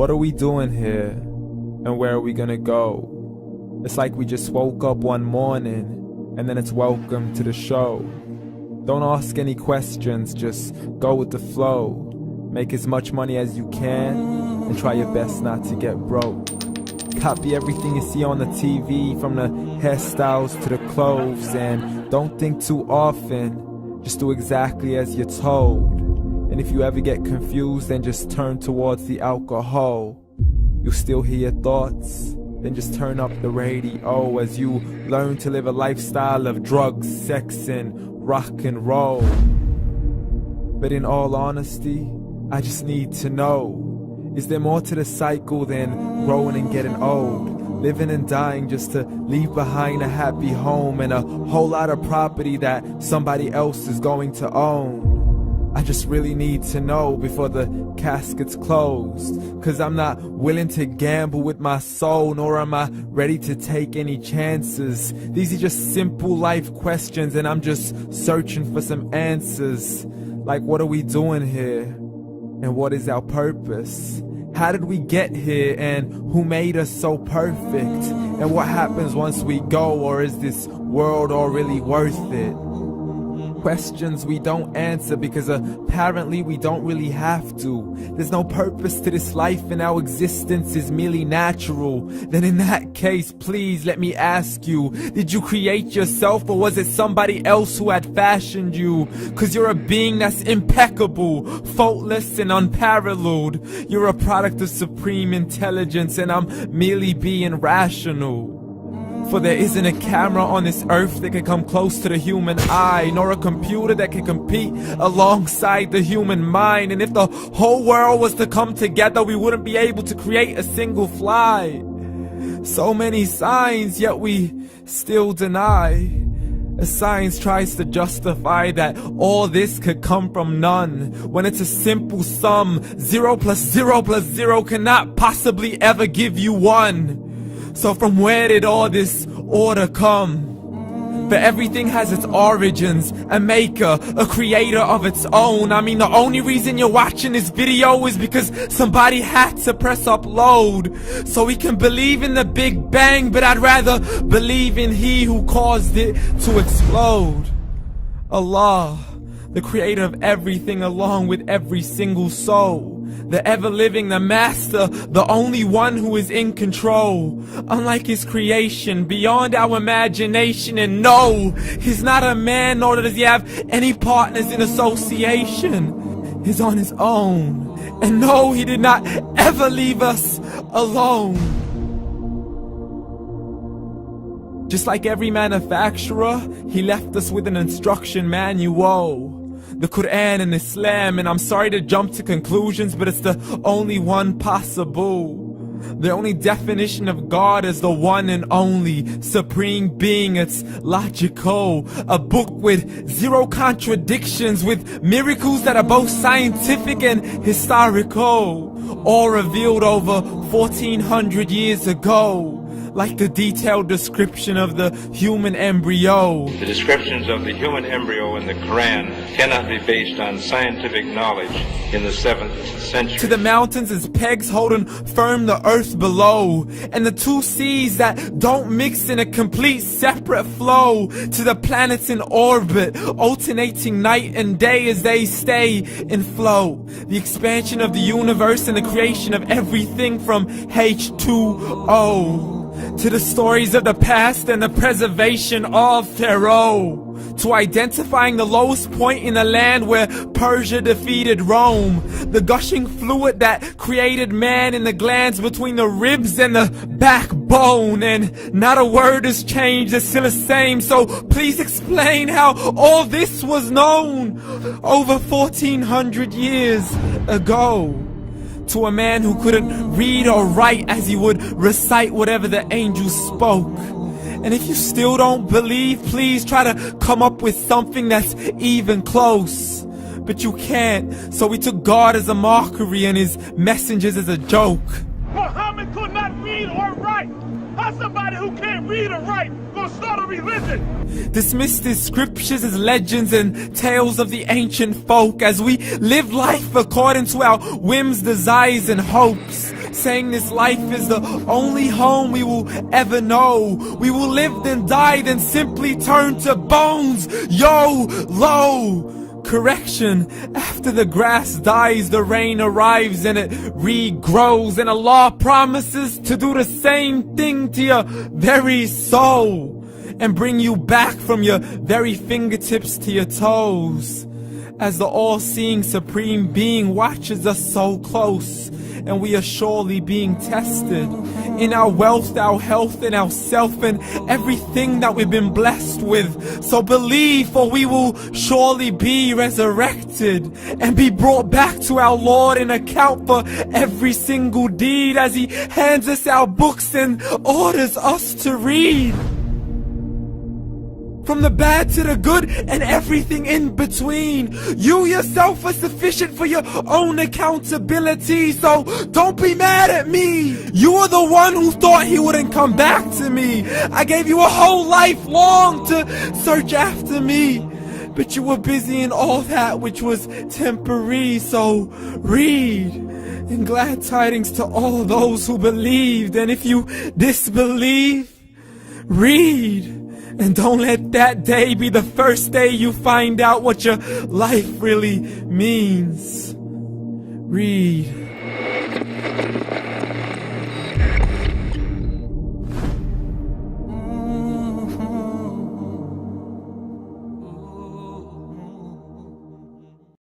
What are we doing here? And where are we gonna go? It's like we just woke up one morning, and then it's welcome to the show. Don't ask any questions, just go with the flow. Make as much money as you can, and try your best not to get broke. Copy everything you see on the TV, from the hairstyles to the clothes, and don't think too often, just do exactly as you're told. And if you ever get confused, then just turn towards the alcohol. You'll still hear your thoughts, then just turn up the radio as you learn to live a lifestyle of drugs, sex, and rock and roll. But in all honesty, I just need to know, is there more to the cycle than growing and getting old? Living and dying just to leave behind a happy home and a whole lot of property that somebody else is going to own. I just really need to know before the casket's closed, 'cause I'm not willing to gamble with my soul, nor am I ready to take any chances. These are just simple life questions, and I'm just searching for some answers. Like, what are we doing here? And what is our purpose? How did we get here, and who made us so perfect? And what happens once we go, or is this world all really worth it? Questions we don't answer because apparently we don't really have to. There's no purpose to this life and our existence is merely natural. Then in that case, please let me ask you, did you create yourself, or was it somebody else who had fashioned you? 'Cause you're a being that's impeccable, faultless and unparalleled. You're a product of supreme intelligence, and I'm merely being rational. For there isn't a camera on this earth that can come close to the human eye, nor a computer that can compete alongside the human mind. And if the whole world was to come together, we wouldn't be able to create a single fly. So many signs, yet we still deny. As science tries to justify that all this could come from none, when it's a simple sum. 0 plus 0 plus 0 cannot possibly ever give you 1. So from where did all this order come? For everything has its origins, a maker, a creator of its own. I mean, the only reason you're watching this video is because somebody had to press upload. So we can believe in the Big Bang, but I'd rather believe in He who caused it to explode. Allah, the creator of everything along with every single soul. The ever-living, the master, the only one who is in control. Unlike his creation, beyond our imagination. And no, he's not a man, nor does he have any partners in association. He's on his own. And no, he did not ever leave us alone. Just like every manufacturer, he left us with an instruction manual. The Qur'an and Islam, and I'm sorry to jump to conclusions, but it's the only one possible. The only definition of God is the one and only supreme being. It's logical, a book with 0 contradictions, with miracles that are both scientific and historical, all revealed over 1400 years ago. Like the detailed description of the human embryo. The descriptions of the human embryo in the Qur'an cannot be based on scientific knowledge in the 7th century. To the mountains as pegs holding firm the earth below, and the 2 seas that don't mix in a complete separate flow. To the planets in orbit, alternating night and day as they stay in flow. The expansion of the universe and the creation of everything from H2O. To the stories of the past and the preservation of Pharaoh. To identifying the lowest point in the land where Persia defeated Rome. The gushing fluid that created man in the glands between the ribs and the backbone. And not a word has changed, it's still the same. So please explain how all this was known over 1400 years ago. To a man who couldn't read or write, as he would recite whatever the angels spoke. And if you still don't believe, please try to come up with something that's even close. But you can't, so we took God as a mockery and his messengers as a joke. Muhammad could not read or write. How's somebody who can't read or write gonna start a religion? Dismissed his scriptures as legends and tales of the ancient folk, as we live life according to our whims, desires, and hopes. saying this life is the only home we will ever know. We will live then die, then simply turn to bones. YOLO! Correction, after the grass dies, the rain arrives and it regrows, and Allah promises to do the same thing to your very soul and bring you back from your very fingertips to your toes, as the all-seeing supreme being watches us so close, and we are surely being tested in our wealth, our health, and our self, and everything that we've been blessed with. So believe, for we will surely be resurrected and be brought back to our Lord and account for every single deed, as He hands us our books and orders us to read. From the bad to the good and everything in between. You yourself are sufficient for your own accountability, so don't be mad at me. You are the one who thought He wouldn't come back to me. I gave you a whole life long to search after me, but you were busy in all that which was temporary. So read, and glad tidings to all those who believed. And if you disbelieve, read. And don't let that day be the first day you find out what your life really means. Read.